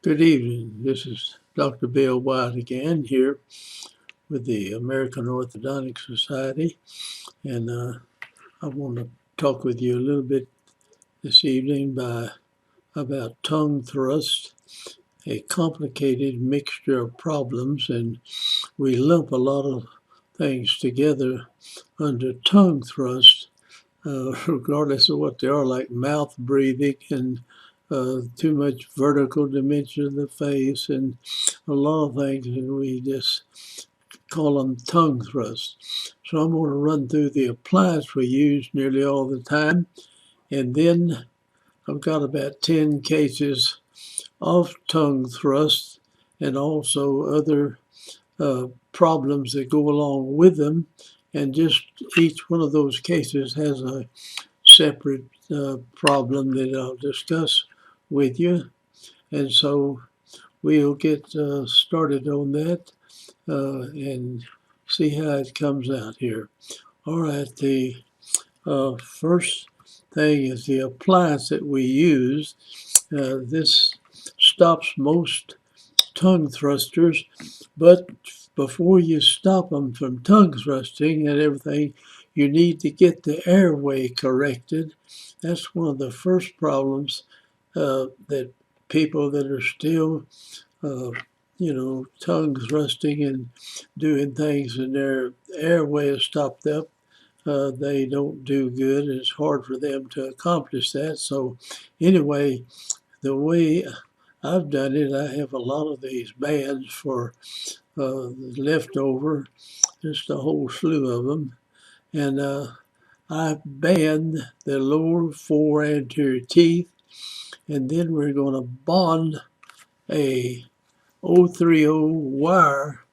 Good evening. This is Dr. Bill White again here with the American Orthodontic Society, and I want to talk with you a little bit this evening about tongue thrust, a complicated mixture of problems, and we lump a lot of things together under tongue thrust, regardless of what they are, like mouth breathing and too much vertical dimension of the face and a lot of things, and we just call them tongue thrusts. So I'm going to run through the appliance we use nearly all the time, and then I've got about 10 cases of tongue thrusts and also other problems that go along with them, and just each one of those cases has a separate problem that I'll discuss with you. And so we'll get started on that and see how it comes out here. All right, the first thing is the appliance that we use. This stops most tongue thrusters, but before you stop them from tongue thrusting and everything, you need to get the airway corrected. That's one of the first problems that people that are still, uh, tongue thrusting and doing things and their airway is stopped up. They don't do good. It's hard for them to accomplish that. So, anyway, the way I've done it, I have a lot of these bands for leftover, just a whole slew of them. And I band the lower four anterior teeth, and then we're going to bond a 030 wire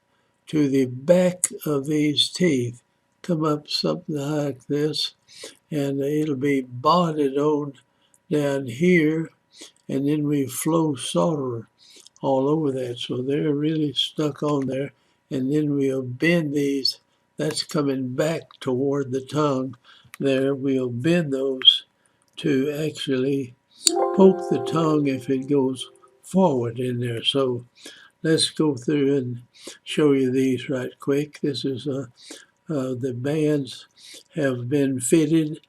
to the back of these teeth. Come up something like this, and it'll be bonded on down here, and then we flow solder all over that. So they're really stuck on there. And then we'll bend these. That's coming back toward the tongue there. We'll bend those to actually poke the tongue if it goes forward in there. So let's go through and show you these right quick. This is the bands have been fitted,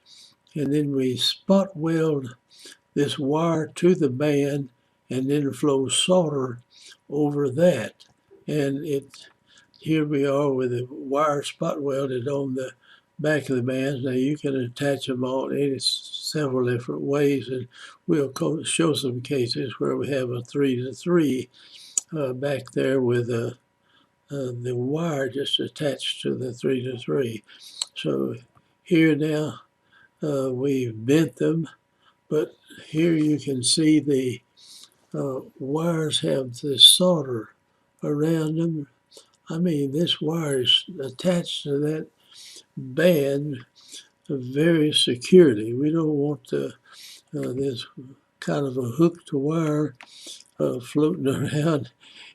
and then we spot weld this wire to the band and then flow solder over that. And here we are with the wire spot welded on the back of the bands. Now you can attach them all in several different ways, and we'll show some cases where we have a 3-to-3 back there with the wire just attached to the 3-to-3. So here now we've bent them, but here you can see the wires have this solder around them. I mean, this wire is attached to that band very securely. We don't want this kind of a hooked wire floating around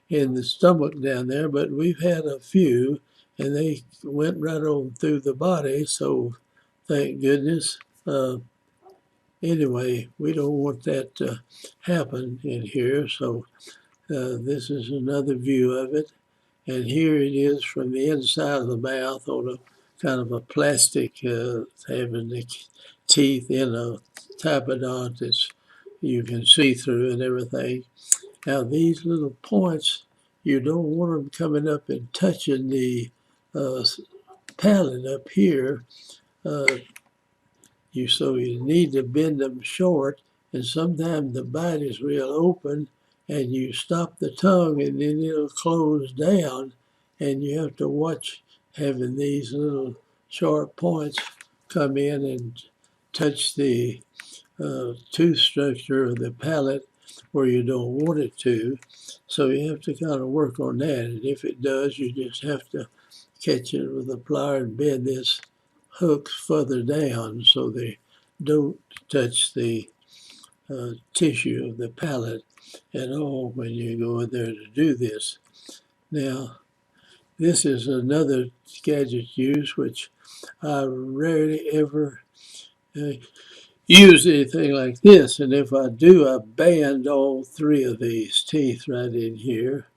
in the stomach down there, but we've had a few and they went right on through the body, so thank goodness. Anyway, we don't want that to happen in here, so this is another view of it. And here it is from the inside of the mouth on a kind of a plastic, having the teeth in a tapadont that you can see through and everything. Now these little points, you don't want them coming up and touching the palate up here. So you need to bend them short, and sometimes the bite is real open, and you stop the tongue, and then it'll close down, and you have to watch having these little sharp points come in and touch the tooth structure of the palate where you don't want it to. So you have to kind of work on that, and if it does, you just have to catch it with a plier and bend this hooks further down so they don't touch the tissue of the palate at all when you go in there to do this. Now, this is another gadget use which I rarely ever use anything like this. And if I do, I band all three of these teeth right in here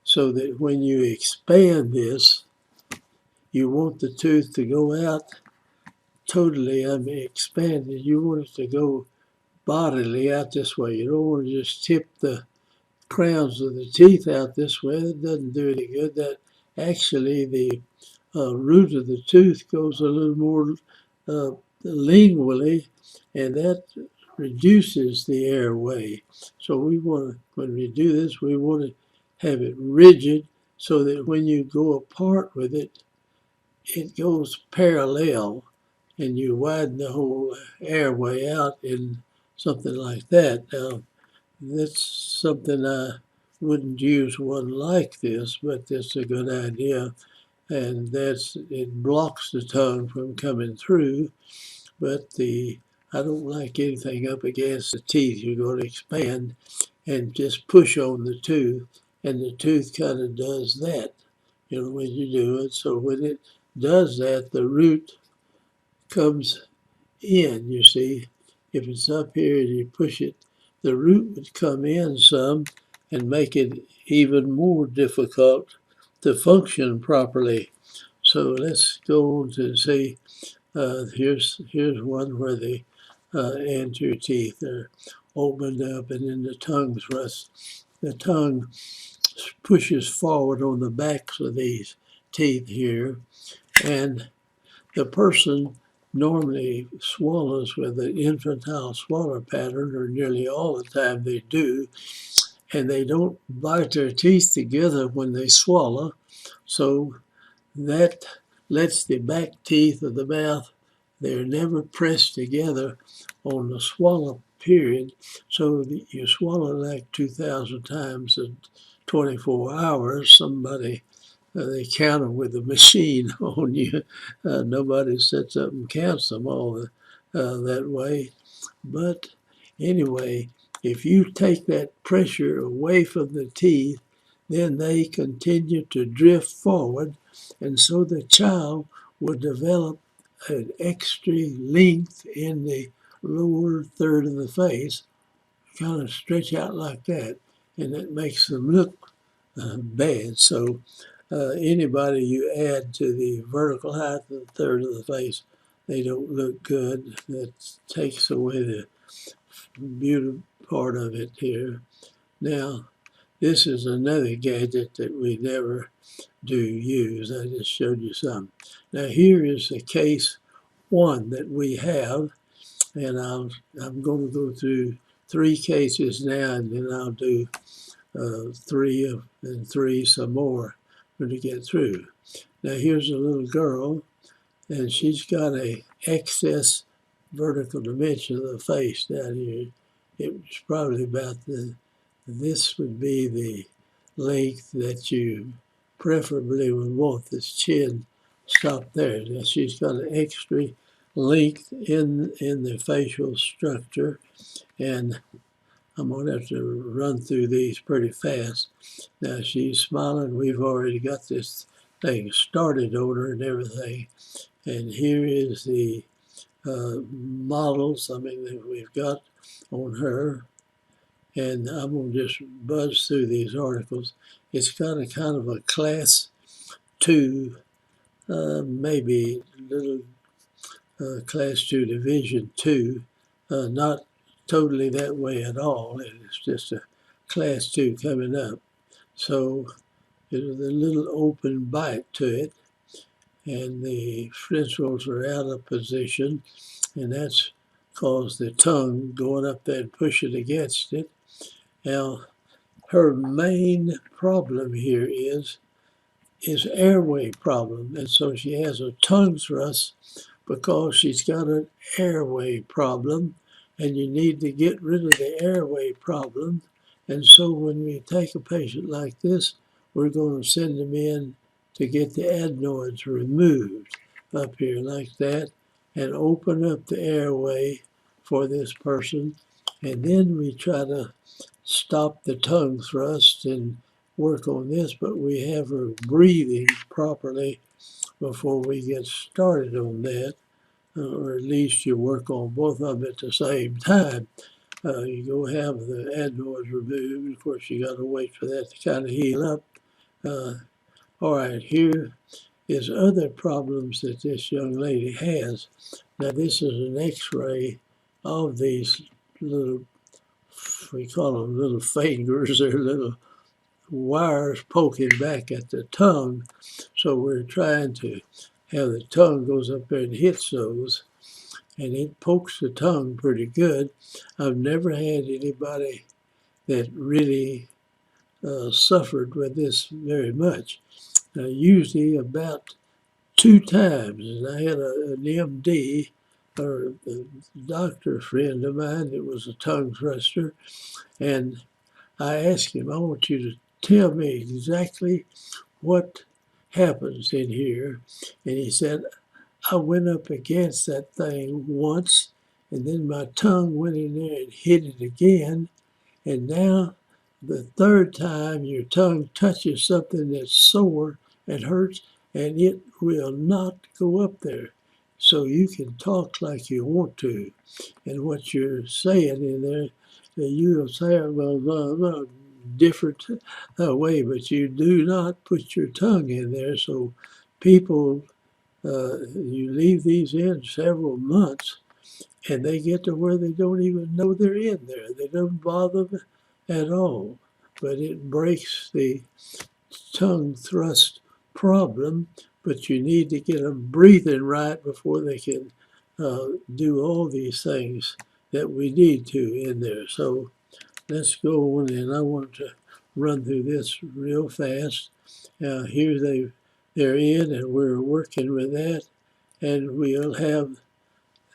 so that when you expand this, you want the tooth to go out totally, expanded. You want it to go bodily out this way. You don't want to just tip the crowns of the teeth out this way. It doesn't do any good. That actually the root of the tooth goes a little more lingually, and that reduces the airway. So we want to, when we do this, we want to have it rigid so that when you go apart with it, it goes parallel and you widen the whole airway out in something like that. Now, that's something I wouldn't use one like this, but it's a good idea. And it blocks the tongue from coming through. But I don't like anything up against the teeth. You're going to expand and just push on the tooth, and the tooth kind of does that, when you do it. So when it does that, the root comes in, you see. If it's up here and you push it, the root would come in some and make it even more difficult to function properly. So let's go on to see, here's one where the anterior teeth are opened up and then the tongue thrusts. The tongue pushes forward on the backs of these teeth here, and the person normally swallows with an infantile swallow pattern, or nearly all the time they do, and they don't bite their teeth together when they swallow. So that lets the back teeth of the mouth, they're never pressed together on the swallow period. So you swallow like 2,000 times in 24 hours. Somebody they count them with a machine on you. Nobody sits up and counts them all that way. But anyway, if you take that pressure away from the teeth, then they continue to drift forward, and so the child will develop an extra length in the lower third of the face, kind of stretch out like that, and it makes them look bad. So anybody you add to the vertical height of the third of the face, they don't look good. That takes away the beauty part of it here. Now, this is another gadget that we never do use. I just showed you some. Now, here is the case one that we have, and I'm going to go through 3 cases now, and then I'll do 3 and 3 some more when we get through. Now here's a little girl, and she's got a excess vertical dimension of the face down here. It's probably about this would be the length that you preferably would want this chin stopped there. Now she's got an extra length in the facial structure, and I'm going to have to run through these pretty fast. Now she's smiling. We've already got this thing started on her and everything. And here is the models, that we've got on her. And I'm going to just buzz through these articles. It's got a kind of a class 2, maybe little class 2 division 2, not totally that way at all. It's just a class 2 coming up. So there's a little open bite to it, and the frentrals are out of position, and that's caused the tongue going up there and pushing against it. Now, her main problem here is airway problem, and so she has a tongue thrust because she's got an airway problem, and you need to get rid of the airway problem. And so when we take a patient like this, we're going to send them in to get the adenoids removed up here like that and open up the airway for this person. And then we try to stop the tongue thrust and work on this, but we have her breathing properly before we get started on that. or at least you work on both of them at the same time. You go have the adenoids removed. Of course, you got to wait for that to kind of heal up. All right, here is other problems that this young lady has. Now, this is an x-ray of these little, we call them little fingers, they're little wires poking back at the tongue. So we're trying to have the tongue goes up there and hits those, and it pokes the tongue pretty good. I've never had anybody that really suffered with this very much. Usually about 2 times, and I had an MD or a doctor friend of mine that was a tongue thruster, and I asked him, I want you to tell me exactly what happens in here. And he said, I went up against that thing once, and then my tongue went in there and hit it again, and now the third time your tongue touches something that's sore and hurts, and it will not go up there. So you can talk like you want to. And what you're saying in there, you'll say it a different way, but you do not put your tongue in there. So people, you leave these in several months, and they get to where they don't even know they're in there. They don't bother them at all. But it breaks the tongue thrust problem, but you need to get them breathing right before they can do all these things that we need to in there. So let's go on, and I want to run through this real fast. Here they're in, and we're working with that, and we'll have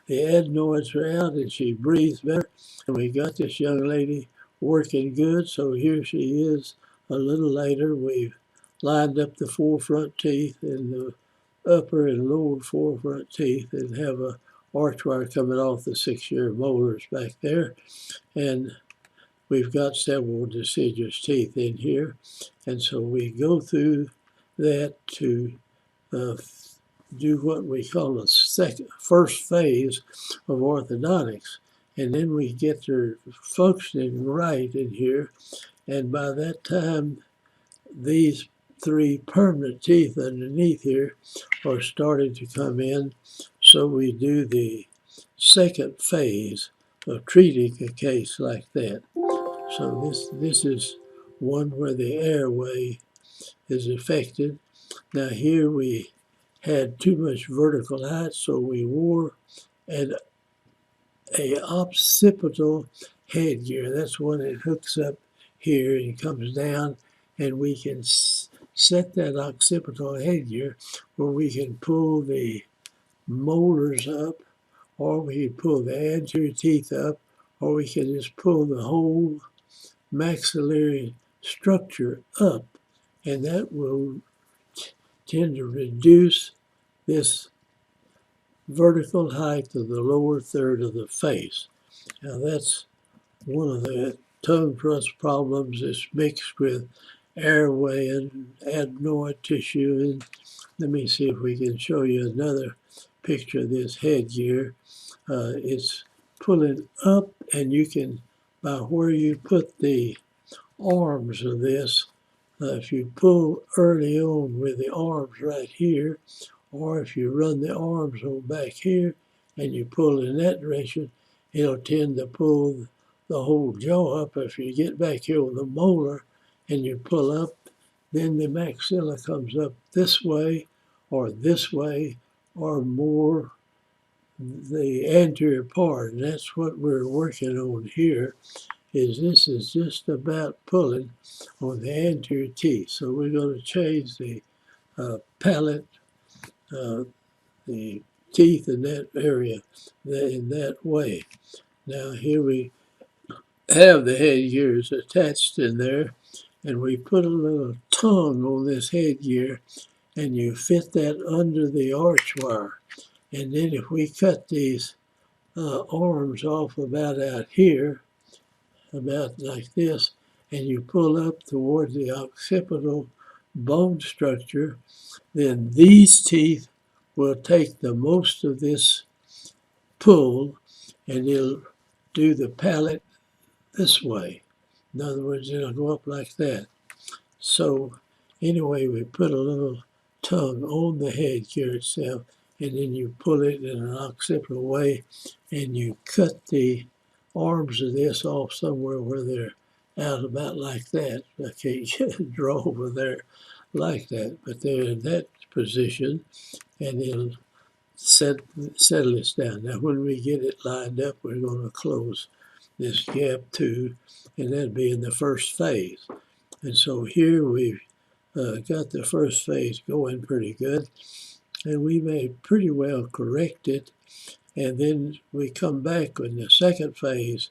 the adenoids are out, and she breathes better. And we got this young lady working good, so here she is a little later. We've lined up the 4 front teeth and the upper and lower 4 front teeth, and have a arch wire coming off the 6-year molars back there. And we've got several deciduous teeth in here. And so we go through that to do what we call a first phase of orthodontics. And then we get her functioning right in here. And by that time, these 3 permanent teeth underneath here are starting to come in. So we do the second phase of treating a case like that. So this is one where the airway is affected. Now here we had too much vertical height, so we wore a occipital headgear. That's one that hooks up here and comes down, and we can set that occipital headgear where we can pull the molars up, or we can pull the anterior teeth up, or we can just pull the whole maxillary structure up, and that will tend to reduce this vertical height of the lower third of the face. Now that's one of the tongue thrust problems. It's mixed with airway and adenoid tissue. And let me see if we can show you another picture of this headgear. It's pulling up, and you can, by where you put the arms of this, if you pull early on with the arms right here, or if you run the arms on back here and you pull in that direction, it'll tend to pull the whole jaw up. If you get back here with the molar and you pull up, then the maxilla comes up this way, or more the anterior part. And that's what we're working on here. This is just about pulling on the anterior teeth. So we're going to change the palate, the teeth in that area in that way. Now here we have the headgears attached in there, and we put a little tongue on this headgear, and you fit that under the arch wire. And then if we cut these arms off about out here, about like this, and you pull up toward the occipital bone structure, then these teeth will take the most of this pull, and it'll do the pallet this way. In other words, it'll go up like that. So anyway, we put a little tongue on the headgear itself, and then you pull it in an occipital way, and you cut the arms of this off somewhere where they're out about like that. I can't draw over there like that, but they're in that position, and it'll settle this down. Now, when we get it lined up, we're going to close this gap too, and that'd be in the first phase. And so here we've got the first phase going pretty good, and we may pretty well correct it, and then we come back in the second phase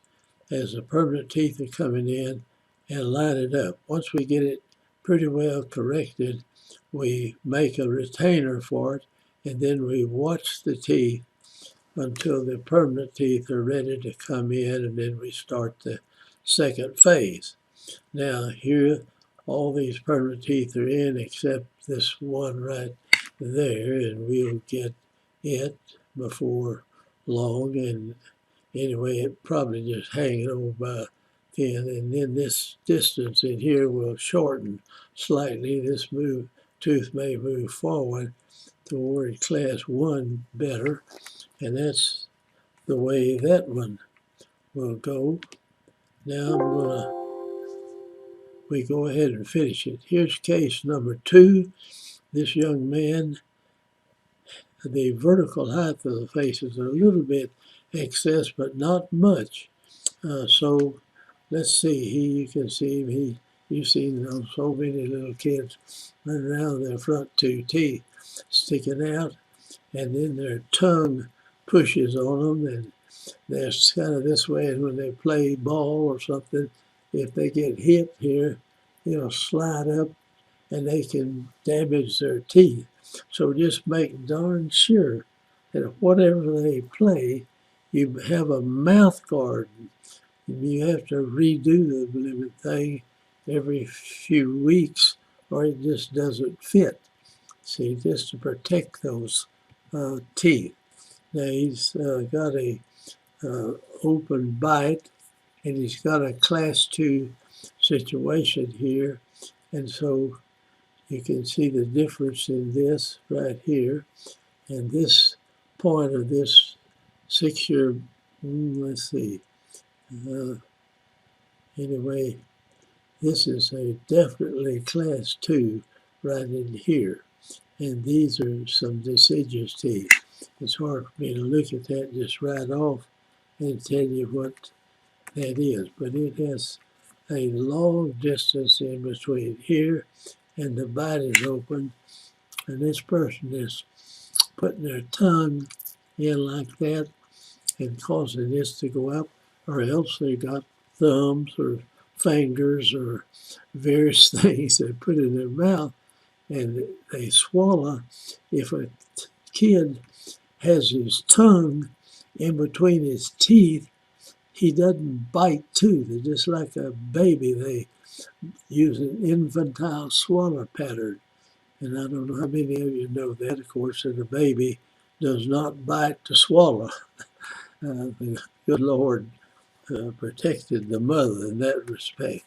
as the permanent teeth are coming in and line it up. Once we get it pretty well corrected, we make a retainer for it, and then we watch the teeth until the permanent teeth are ready to come in, and then we start the second phase. Now here, all these permanent teeth are in except this one right there, and we'll get it before long. And anyway, it probably just hanging over by thin, and then this distance in here will shorten slightly. This tooth may move forward toward class 1 better, and that's the way that one will go. Now we go ahead and finish it. Here's case number 2. This young man, the vertical height of the face is a little bit excess, but not much. So let's see. You can see him. You've seen so many little kids running around with their front 2 teeth sticking out, and then their tongue pushes on them, and they're kind of this way. And when they play ball or something, if they get hit here, it'll slide up and they can damage their teeth. So just make darn sure that whatever they play, you have a mouth guard. You have to redo the living thing every few weeks, or it just doesn't fit. See, just to protect those teeth. Now he's got a open bite, and he's got a class 2 situation here, and so you can see the difference in this right here, and this point of this 6-year, let's see, anyway, this is a definitely class 2 right in here, and these are some deciduous teeth. It's hard for me to look at that just right off and tell you what that is, but it has a long distance in between here, and the bite is open, and this person is putting their tongue in like that and causing this to go up, or else they got thumbs or fingers or various things they put in their mouth and they swallow. If a kid has his tongue in between his teeth, he doesn't bite too. They're just like a baby. They use an infantile swallow pattern. And I don't know how many of you know that, of course, that a baby does not bite to swallow. The good Lord protected the mother in that respect.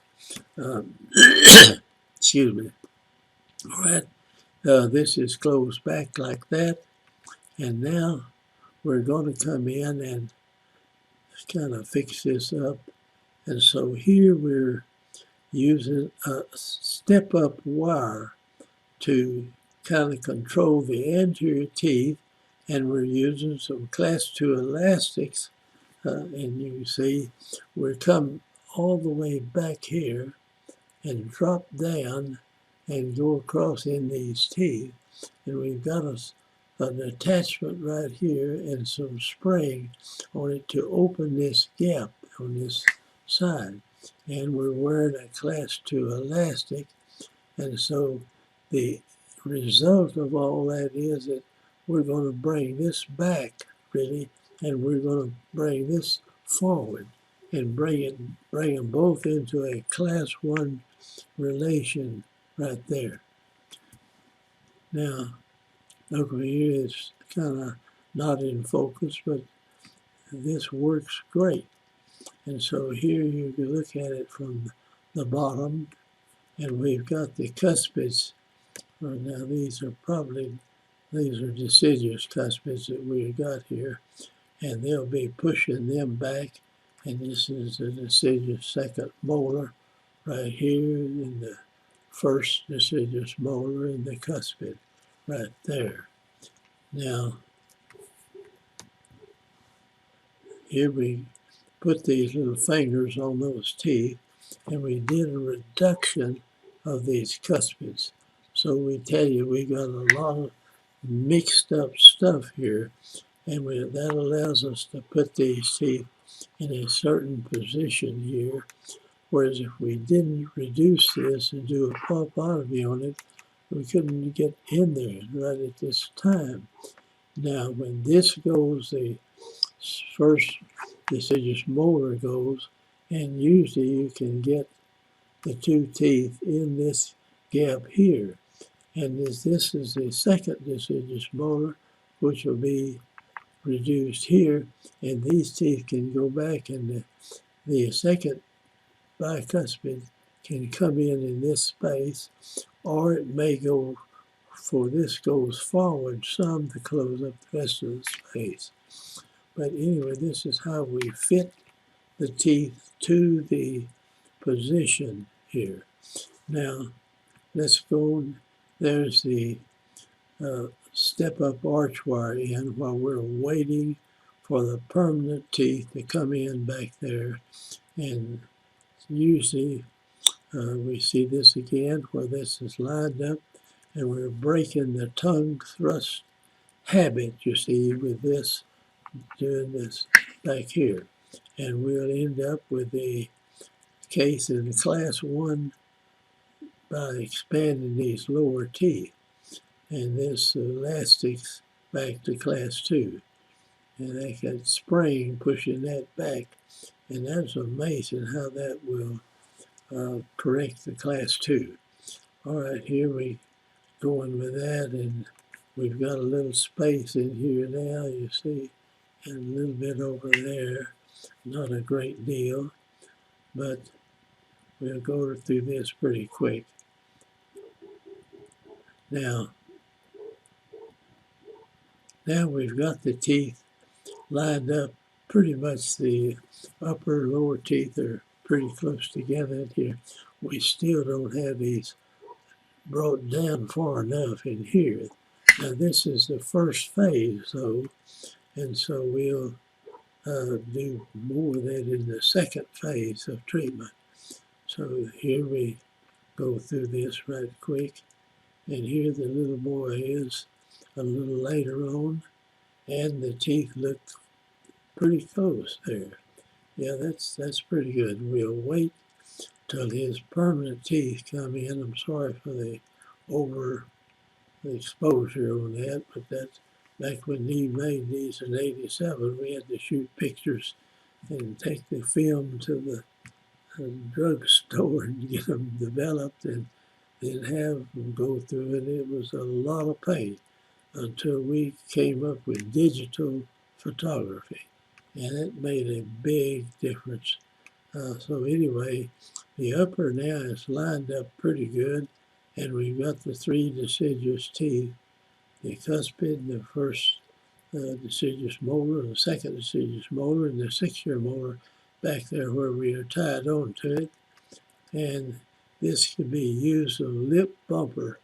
Excuse me. All right, this is closed back like that. And now we're going to come in and kind of fix this up. And so here we're using a step-up wire to kind of control the anterior teeth, and we're using some class 2 elastics, and you see we're come all the way back here and drop down and go across in these teeth, and we've got an attachment right here and some spring on it to open this gap on this side, and we're wearing a class 2 elastic. And so the result of all that is that we're going to bring this back, really, and we're going to bring this forward and bring them both into a class 1 relation right there. Now, over here it's kind of not in focus, but this works great. And so here you can look at it from the bottom, and we've got the cuspids. Now these are deciduous cuspids that we've got here, and they'll be pushing them back. And this is the deciduous second molar right here, in the first deciduous molar in the cuspid right there. Now, here we put these little fingers on those teeth, and we did a reduction of these cuspids. So we tell you we got a lot of mixed up stuff here, and that allows us to put these teeth in a certain position here. Whereas if we didn't reduce this and do a pulpotomy on it, we couldn't get in there right at this time. Now, when this goes, the first deciduous molar goes, and usually you can get the two teeth in this gap here. And this is the second deciduous molar, which will be reduced here, and these teeth can go back, and the second bicuspid can come in this space, or it may go, for this goes forward some to close up the rest of the space. But anyway, this is how we fit the teeth to the position here. Now, let's go, there's the step-up arch wire in while we're waiting for the permanent teeth to come in back there. And usually we see this again where this is lined up, and we're breaking the tongue thrust habit, you see, with this, doing this back here. And we'll end up with a case in class 1 by expanding these lower teeth. And this elastics back to class 2. And they got spring pushing that back. And that's amazing how that will correct the class 2. All right, here we going with that, and we've got a little space in here now, you see, and a little bit over there. Not a great deal, but we'll go through this pretty quick. Now we've got the teeth lined up. Pretty much the upper lower teeth are pretty close together here. We still don't have these brought down far enough in here. Now this is the first phase though, and so we'll do more of that in the second phase of treatment. So here we go through this right quick, and here the little boy is a little later on, and the teeth look pretty close there. Yeah, that's pretty good. We'll wait till his permanent teeth come in. I'm sorry for the exposure on that, but that's back when he made these in '87. We had to shoot pictures and take the film to the drugstore and get them developed, and then have them go through it. It was a lot of pain until we came up with digital photography, and it made a big difference. So anyway, the upper now is lined up pretty good, and we've got the 3 deciduous teeth, the cuspid, the first deciduous molar, the second deciduous molar, and the 6-year molar back there where we are tied on to it. And this can be used as a lip bumper.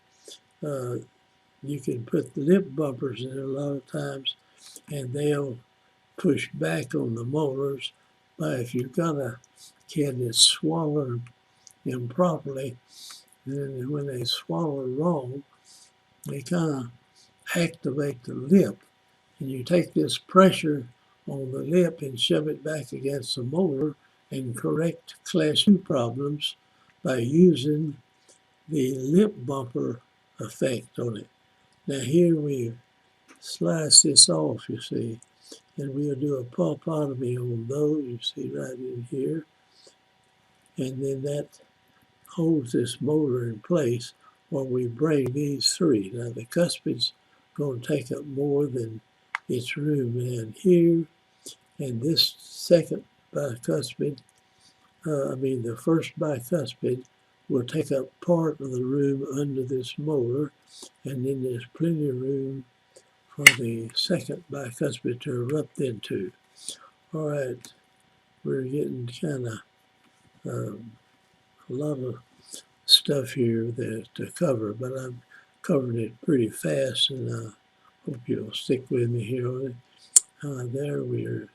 You can put the lip bumpers in a lot of times, and they'll push back on the molars. But if you've got a kid that's swallowed improperly, then when they swallow wrong, they kind of activate the lip. And you take this pressure on the lip and shove it back against the molar and correct class 2 problems by using the lip bumper effect on it. Now here we slice this off, you see, and we'll do a pulpotomy on those, you see right in here. And then that holds this molar in place while we bring these 3. Now the cuspid's going to take up more than its room in here, And this second bicuspid, the first bicuspid will take up part of the room under this molar, and then there's plenty of room for the second bicuspid to erupt into. All right, we're getting kind of a lot of stuff here to cover, but I'm covering it pretty fast, and I hope you'll stick with me here on it. There we're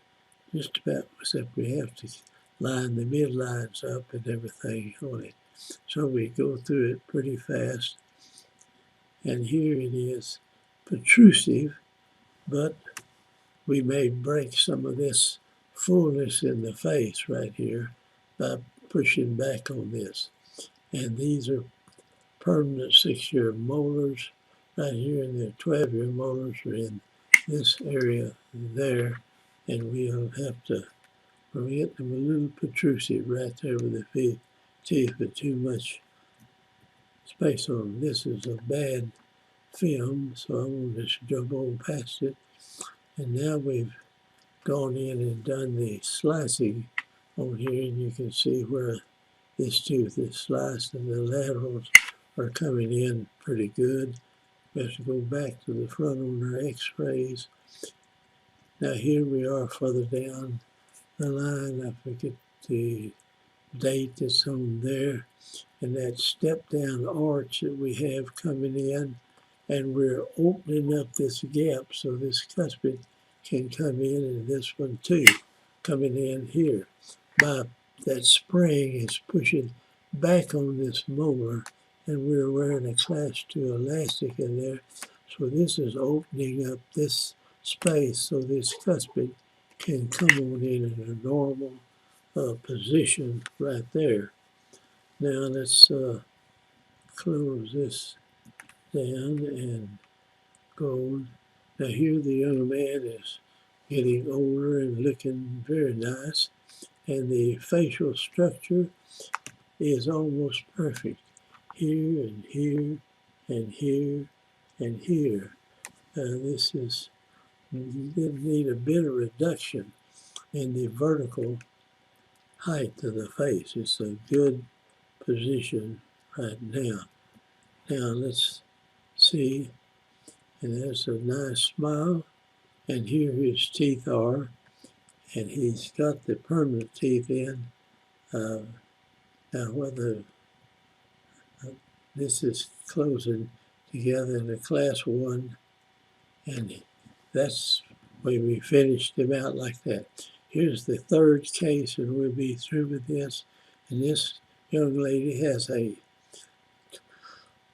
just about, except we have to line the midlines up and everything on it. So we go through it pretty fast. And here it is protrusive, but we may break some of this fullness in the face right here by pushing back on this. And these are permanent 6-year molars right here, and the 12-year molars are in this area there, and we'll have to, we'll get them a little protrusive right there with the teeth with too much space on them. This is a bad film, so I'm going to just jump on past it. And now we've gone in and done the slicing on here, and you can see where this tooth is sliced and the laterals are coming in pretty good. We have to go back to the front on our x-rays. Now here we are further down the line. I forget the date that's on there, and that step down arch that we have coming in, and we're opening up this gap so this cuspid can come in, and this one too coming in here. By that spring is pushing back on this molar, and we're wearing a class 2 elastic in there, so this is opening up this space so this cuspid can come on in a normal position right there. Now let's close this down and go. Now here the young man is getting older and looking very nice, and the facial structure is almost perfect. Here and here and here and here. This is, need a bit of reduction in the vertical height of the face. It's a good position right now. Now let's see, and there's a nice smile, and here his teeth are, and he's got the permanent teeth in. Now whether this is closing together in a class 1, and that's where we finished them out like that. Here's the third case, and we'll be through with this. And this young lady has a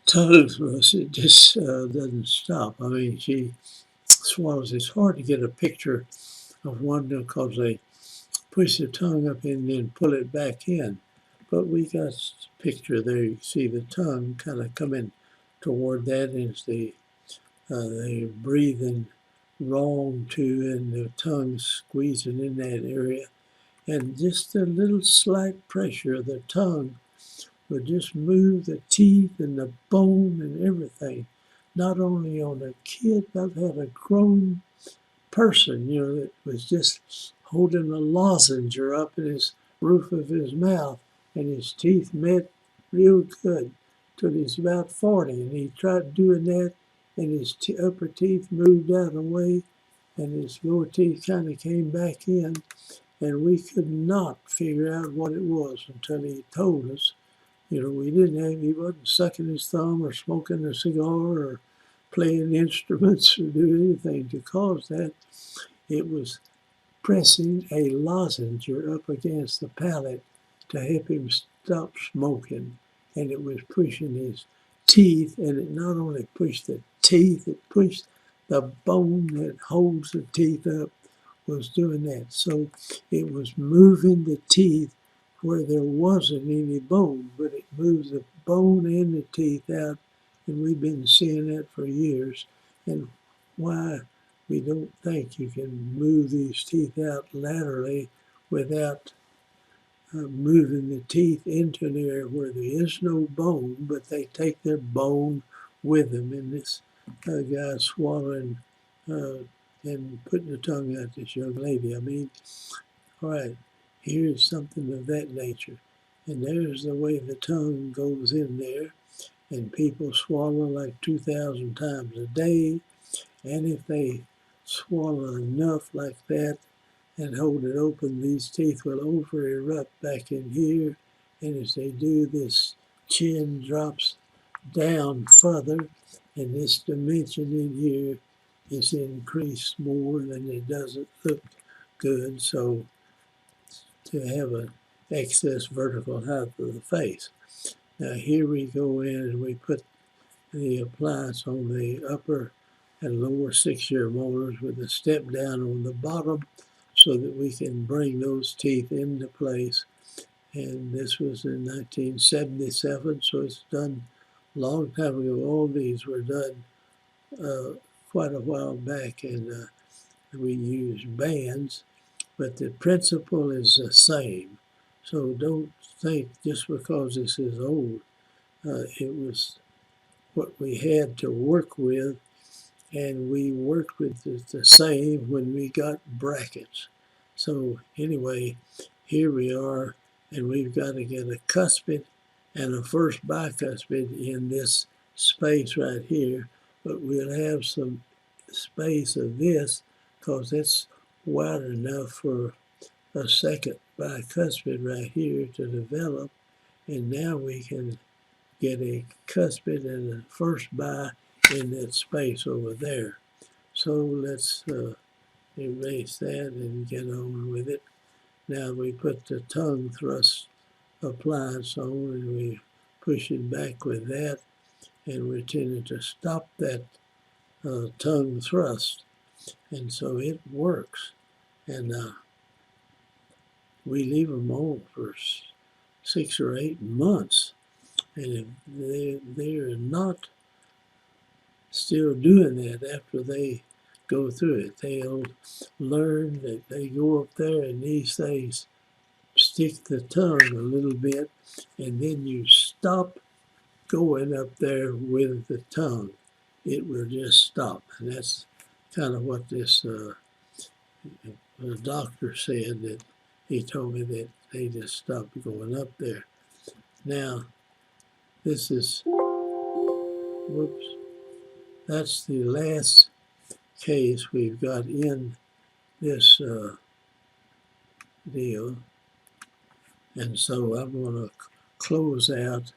tongue thrust. It just doesn't stop. I mean, she swallows. It's hard to get a picture of one because they push the tongue up in and then pull it back in. But we got a picture there. You can see the tongue kind of coming toward that, and it's they're breathing wrong too, and the tongue squeezing in that area. And just a little slight pressure of the tongue will just move the teeth and the bone and everything. Not only on a kid, I've had a grown person, that was just holding a lozenge up in his roof of his mouth, and his teeth met real good till he's about 40, and he tried doing that, and his upper teeth moved out of the way, and his lower teeth kind of came back in, and we could not figure out what it was until he told us. He wasn't sucking his thumb or smoking a cigar or playing instruments or doing anything to cause that. It was pressing a lozenge up against the palate to help him stop smoking, and it was pushing his teeth, and it not only pushed the teeth, it pushed the bone that holds the teeth up was doing that. So it was moving the teeth where there wasn't any bone, but it moves the bone and the teeth out, and we've been seeing that for years. And why we don't think you can move these teeth out laterally without moving the teeth into an area where there is no bone, but they take their bone with them. And this guy's swallowing and putting the tongue out, this young lady. I mean, all right, here's something of that nature. And there's the way the tongue goes in there, and people swallow like 2,000 times a day. And if they swallow enough like that and hold it open, these teeth will over erupt back in here. And as they do, this chin drops down further, and this dimension in here is increased more, and it doesn't look good. So to have an excess vertical height of the face. Now here we go in and we put the appliance on the upper and lower 6-year molars with a step down on the bottom so that we can bring those teeth into place. And this was in 1977, so it's done a long time ago. All these were done quite a while back, and we use bands, but the principle is the same. So don't think just because this is old, it was what we had to work with, and we worked with the same when we got brackets. So anyway, here we are, and we've got to get a cuspid and a first bicuspid in this space right here, but we'll have some space of this because it's wide enough for a second bicuspid right here to develop, and now we can get a cuspid and a first bi in that space over there. So let's erase that and get on with it. Now we put the tongue thrust appliance on, and we push it back with that, and we're tending to stop that tongue thrust, and so it works. And we leave them on for 6 or 8 months, and if they're not still doing that after they go through it, they'll learn that they go up there and these things stick the tongue a little bit, and then you stop going up there with the tongue. It will just stop, and that's kind of what this the doctor said, that he told me that they just stopped going up there. Now, this is, whoops, that's the last case we've got in this deal. And so I'm going to close out